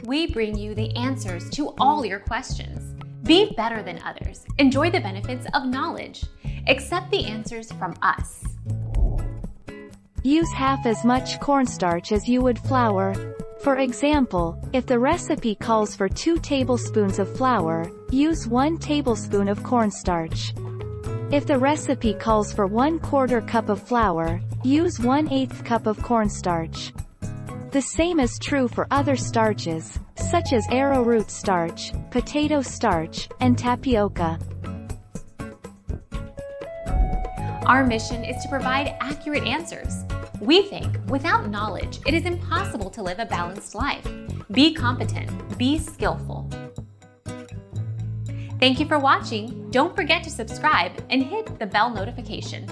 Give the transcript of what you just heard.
we bring you the answers to all your questions. Be better than others. Enjoy the benefits of knowledge. Accept the answers from us. Use half as much cornstarch as you would flour. For example, if the recipe calls for 2 tablespoons of flour, use 1 tablespoon of cornstarch. If the recipe calls for 1/4 cup of flour, use 1/8 cup of cornstarch. The same is true for other starches, such as arrowroot starch, potato starch, and tapioca. Our mission is to provide accurate answers. We think without knowledge, it is impossible to live a balanced life. Be competent, be skillful. Thank you for watching. Don't forget to subscribe and hit the bell notification.